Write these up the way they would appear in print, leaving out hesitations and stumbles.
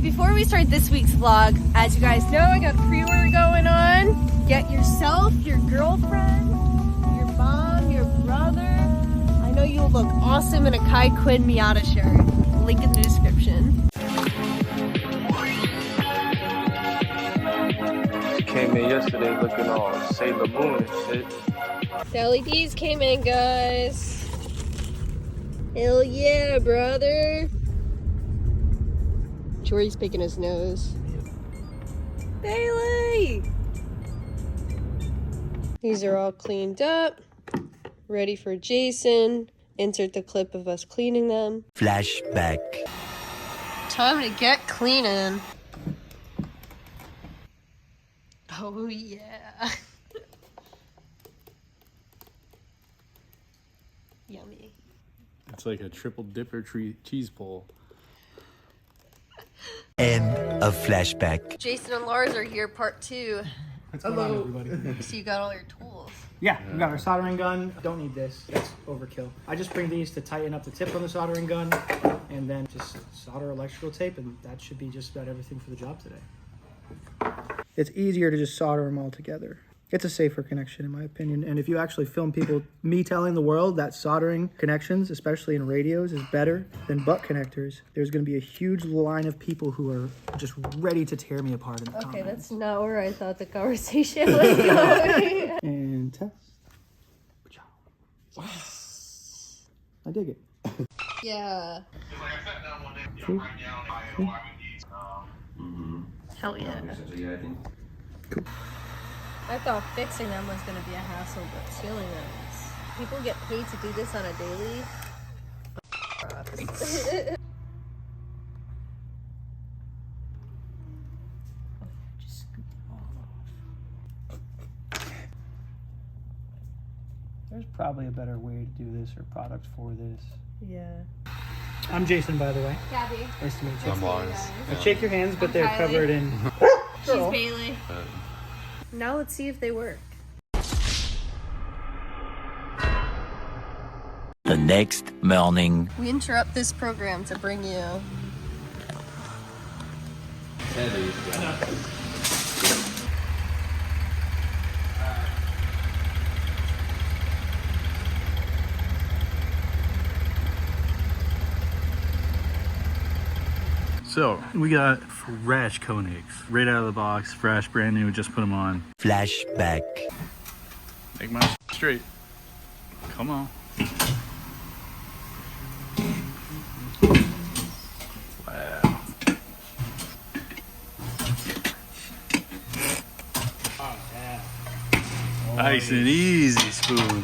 before we start this week's vlog, as you guys know, I got a pre-order going on. Get yourself, your girlfriend, your mom, your brother. I know you'll look awesome in a Kai Quinn Miata shirt. Link in the description. She came in yesterday looking all Sailor Moon and shit. The LEDs came in, guys. Hell yeah, brother. Jordy's picking his nose. Bailey! These are all cleaned up. Ready for Jason. Insert the clip of us cleaning them. Flashback. Time to get cleaning. Oh yeah. Yummy. It's like a triple dipper cheese pull. End of flashback. Jason and LARS are here, part 2. What's going on, everybody? So you got all your tools. Yeah, we got our soldering gun. Don't need this. That's overkill. I just bring these to tighten up the tip on the soldering gun, and then just solder electrical tape, and that should be just about everything for the job today. It's easier to just solder them all together. It's a safer connection, in my opinion. And if you actually film people, me telling the world that soldering connections, especially in radios, is better than butt connectors, there's going to be a huge line of people who are just ready to tear me apart in the comments. Okay, that's not where I thought the conversation was going. And test. Yes. I dig it. Yeah. Hell yeah. Cool. I thought fixing them was going to be a hassle, but sealing them is... People get paid to do this on a daily. Just scoop it all off. There's probably a better way to do this or product for this. Yeah. I'm Jason, by the way. Gabby. Nice to meet you. I'm LARS. Shake your hands, but they're Kylie. covered in... She's Bailey. Now let's see if they work. The next morning. We interrupt this program to bring you... So, we got fresh Koenigs. Right out of the box, fresh, brand new, just put them on. Flashback. Make my straight. Come on. Wow. Oh, yeah. Nice and easy, spoon.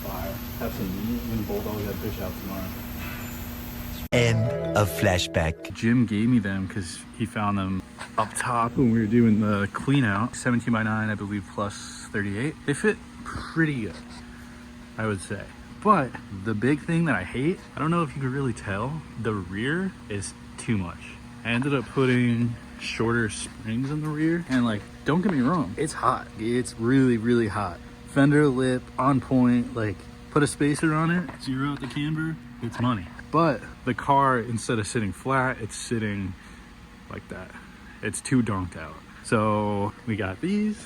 Fire. Have some meat and bulldog that fish out tomorrow. End of flashback. Jim gave me them because he found them up top when we were doing the clean out. 17 by 9, I believe, plus 38. They fit pretty good, I would say. But the big thing that I hate, I don't know if you could really tell, the rear is too much. I ended up putting shorter springs in the rear, and like, don't get me wrong, it's hot. It's really, really hot. Fender lip on point, like, put a spacer on it, zero out the camber, it's money. But the car, instead of sitting flat, it's sitting like that. It's too donked out. So we got these.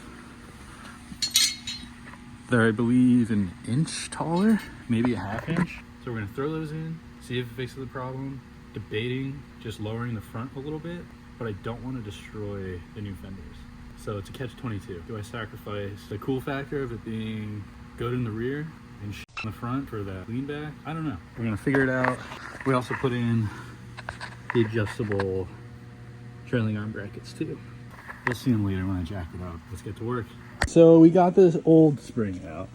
They're, I believe, an inch taller, maybe a half inch. So we're gonna throw those in, see if it fixes the problem. Debating just lowering the front a little bit, but I don't want to destroy the new fenders. So it's a catch-22. Do I sacrifice the cool factor of it being good in the rear and shit in the front for that lean back? I don't know. We're gonna figure it out. We also put in the adjustable trailing arm brackets too. We'll see them later when I jack it up. Let's get to work. So we got this old spring out.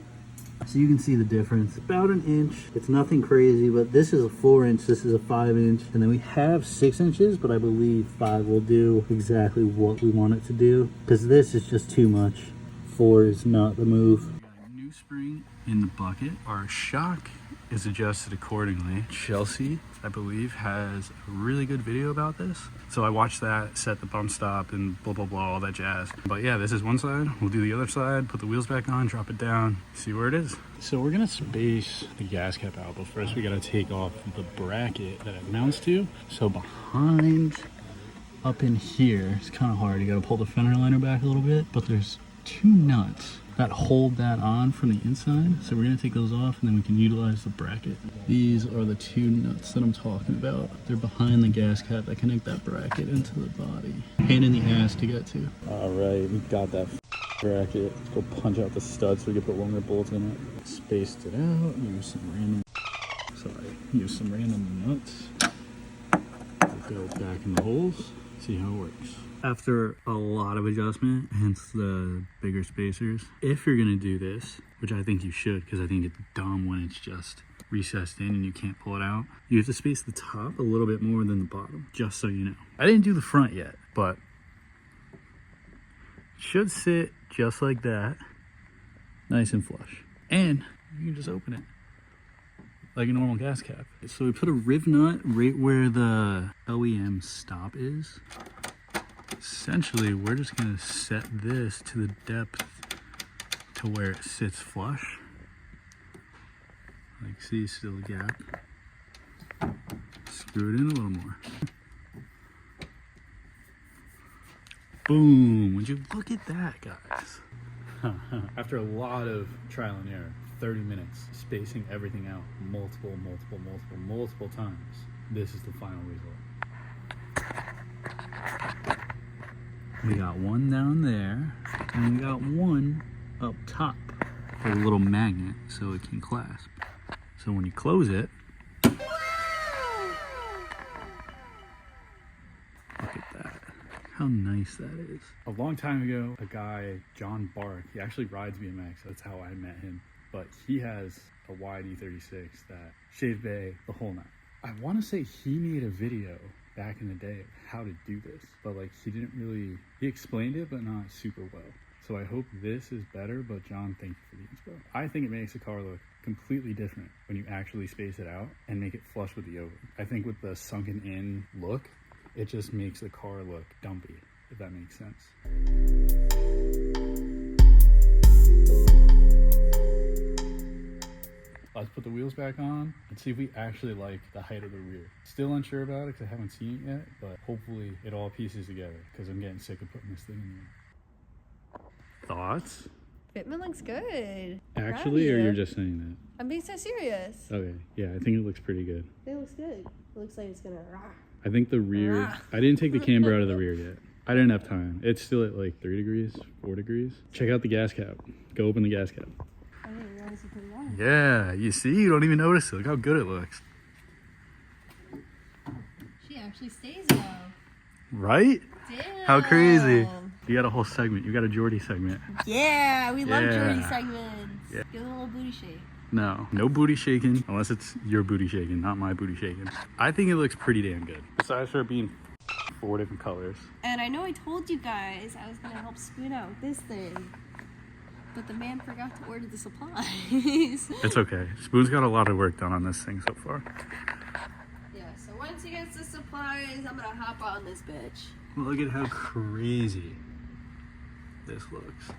So you can see the difference. About an inch. It's nothing crazy, but this is a 4-inch, this is a 5-inch. And then we have 6 inches, but I believe 5 will do exactly what we want it to do. Because this is just too much. 4 is not the move. We got a new spring in the bucket. Our shock is adjusted accordingly. Chelsea, I believe, has a really good video about this. So I watched that, set the bump stop and blah, blah, blah, all that jazz. But yeah, this is one side. We'll do the other side, put the wheels back on, drop it down, see where it is. So we're gonna space the gas cap out, but first we gotta take off the bracket that it mounts to. So behind, up in here, it's kind of hard. You gotta pull the fender liner back a little bit, but there's two nuts that hold that on from the inside. So we're gonna take those off and then we can utilize the bracket. These are the two nuts that I'm talking about. They're behind the gas cap that connect that bracket into the body. Pain in the ass to get to. All right, we got that bracket. Let's go punch out the studs so we can put longer bolts in it. Spaced it out, use some random nuts. Go back in the holes, see how it works. After a lot of adjustment, hence the bigger spacers, if you're gonna do this, which I think you should, because I think it's dumb when it's just recessed in and you can't pull it out, you have to space the top a little bit more than the bottom, just so you know. I didn't do the front yet, but it should sit just like that, nice and flush. And you can just open it like a normal gas cap. So we put a riv nut right where the OEM stop is. Essentially, we're just gonna set this to the depth to where it sits flush. Like, see, still a gap. Screw it in a little more. Boom! Would you look at that, guys? After a lot of trial and error, 30 minutes, spacing everything out multiple times, this is the final result. We got one down there, and we got one up top with a little magnet so it can clasp. So when you close it, look at that. How nice that is. A long time ago, a guy, John Bark, he actually rides BMX. That's how I met him. But he has a wide E36 that shave bay, the whole nine. I want to say he made a video back in the day of how to do this, but like he explained it, but not super well. So I hope this is better, but John, thank you for the inspo. I think it makes the car look completely different when you actually space it out and make it flush with the oval. I think with the sunken in look, it just makes the car look dumpy, if that makes sense. Let's put the wheels back on and see if we actually like the height of the rear. Still unsure about it because I haven't seen it yet, but hopefully it all pieces together because I'm getting sick of putting this thing in there. Thoughts? Fitment looks good. Actually, or you're just saying that? I'm being so serious. Okay, yeah, I think it looks pretty good. It looks good. It looks like it's gonna rah. I think the rear, I didn't take the camber out of the rear yet. I didn't have time. It's still at like 3 degrees, 4 degrees. Check out the gas cap. Go open the gas cap. I didn't realize you put it on. Yeah, you see? You don't even notice it. Look how good it looks. She actually stays though. Right? Damn. How crazy. You got a whole segment. You got a Jordy segment. Yeah, we love Yeah. Jordy segments. Yeah. Give it a little booty shake. No booty shaking, unless it's your booty shaking, not my booty shaking. I think it looks pretty damn good. Besides for it being 4 different colors. And I know I told you guys I was gonna help Spoon out with this thing, but the man forgot to order the supplies. It's okay. Spoon's got a lot of work done on this thing so far. Yeah, so once he gets the supplies, I'm gonna hop on this bitch. Look at how crazy this looks.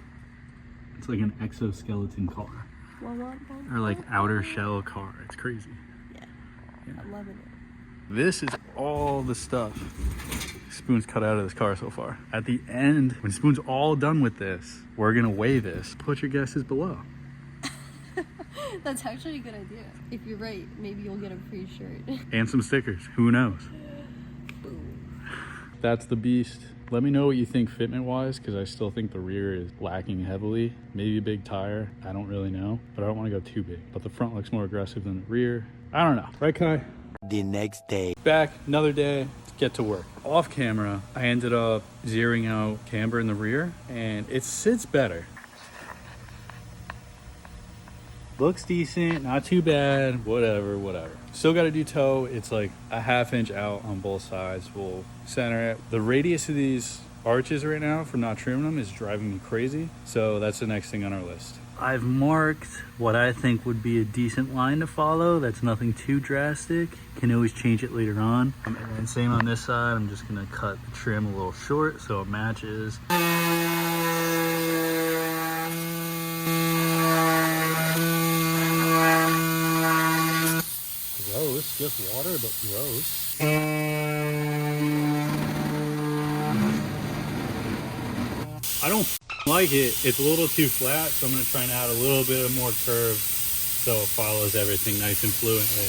It's like an exoskeleton car. Or like outer shell car. It's crazy. Yeah. I'm loving it. This is all the stuff Spoon's cut out of this car so far. At the end, when Spoon's all done with this, we're gonna weigh this. Put your guesses below. That's actually a good idea. If you're right, maybe you'll get a free shirt. And some stickers. Who knows? Boom. That's the beast. Let me know what you think fitment wise, because I still think the rear is lacking heavily. Maybe a big tire, I don't really know, but I don't want to go too big. But the front looks more aggressive than the rear. I don't know. Right, Kai? The next day. Back, another day, get to work. Off camera, I ended up zeroing out camber in the rear, and it sits better. Looks decent, not too bad, whatever. Still got to do toe. It's like a 1/2 inch out on both sides. We'll center it. The radius of these arches right now for not trimming them is driving me crazy. So that's the next thing on our list. I've marked what I think would be a decent line to follow. That's nothing too drastic. Can always change it later on. And then same on this side. I'm just gonna cut the trim a little short so it matches. Gross, just water, but gross. I don't like it. It's a little too flat, so I'm gonna try and add a little bit of more curve so it follows everything nice and fluently.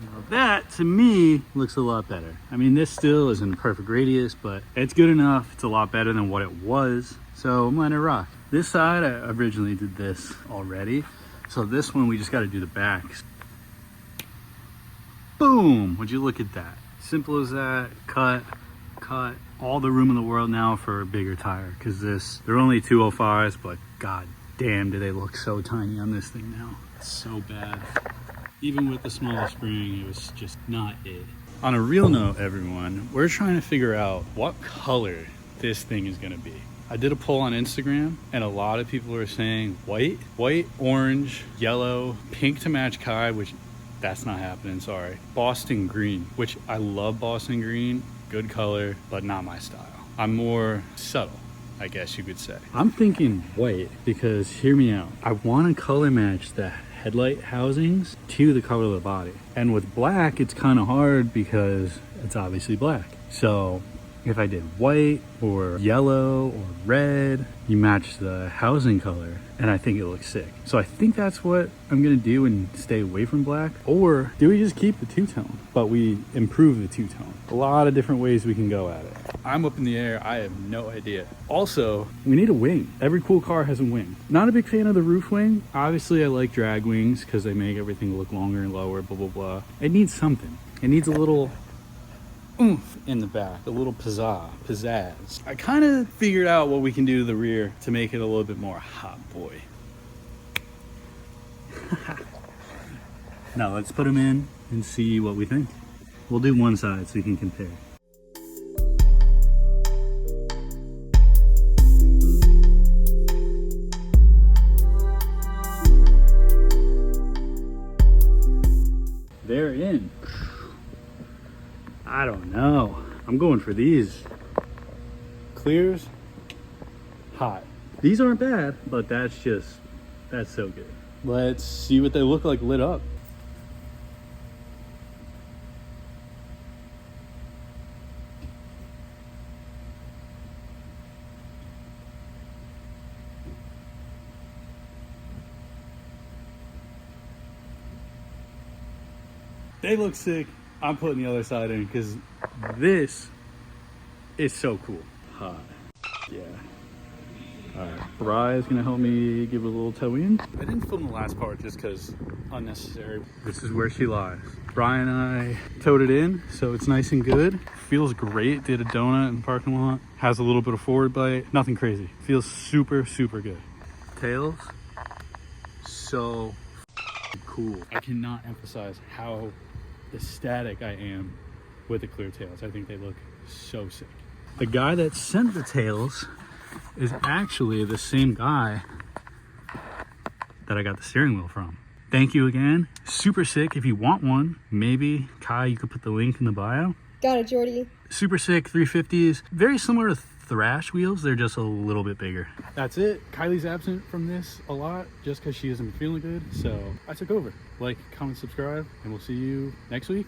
Now that, to me, looks a lot better. I mean, this still isn't a perfect radius, but it's good enough. It's a lot better than what it was, so I'm letting it rock. This side, I originally did this already, so this one, we just gotta do the backs. Boom! Would you look at that? Simple as that. Cut. All the room in the world now for a bigger tire, because they're only 205s, but god damn do they look so tiny on this thing now. It's so bad. Even with the smaller spring, it was just not it. On a real note, everyone, we're trying to figure out what color this thing is gonna be. I did a poll on Instagram, and a lot of people are saying white, orange, yellow, pink to match Kai, which that's not happening, sorry. Boston green, which I love Boston green, good color, but not my style. I'm more subtle, I guess you could say. I'm thinking white because, hear me out, I want to color match the headlight housings to the color of the body. And with black, it's kind of hard because it's obviously black. So if I did white or yellow or red, you match the housing color, and I think it looks sick. So I think that's what I'm gonna do and stay away from black. Or do we just keep the two-tone, but we improve the two-tone? A lot of different ways we can go at it. I'm up in the air, I have no idea. Also, we need a wing. Every cool car has a wing. Not a big fan of the roof wing. Obviously I like drag wings because they make everything look longer and lower, blah, blah, blah. It needs something. It needs a little oomph in the back, a little pizzazz. I kind of figured out what we can do to the rear to make it a little bit more hot boy. Now let's put them in and see what we think. We'll do one side so you can compare. They're in. I don't know. I'm going for these. Clears, hot. These aren't bad, but that's so good. Let's see what they look like lit up. They look sick. I'm putting the other side in because this is so cool. Hot. Yeah. All right. Bri is going to help me give it a little toe in. I didn't film the last part just because unnecessary. This is where she lies. Bri and I towed it in, so it's nice and good. Feels great. Did a donut in the parking lot. Has a little bit of forward bite. Nothing crazy. Feels super, super good. Tails. So cool. I cannot emphasize how ecstatic I am with the clear tails. I think they look so sick. The guy that sent the tails is actually the same guy that I got the steering wheel from. Thank you again. Super sick. If you want one, maybe Kai, you could put the link in the bio. Got it, Jordy. Super sick 350s. Very similar to Thrash wheels. They're just a little bit bigger. That's it. Kylie's absent from this a lot just because she isn't feeling good. So I took over. Like, comment, subscribe, and we'll see you next week.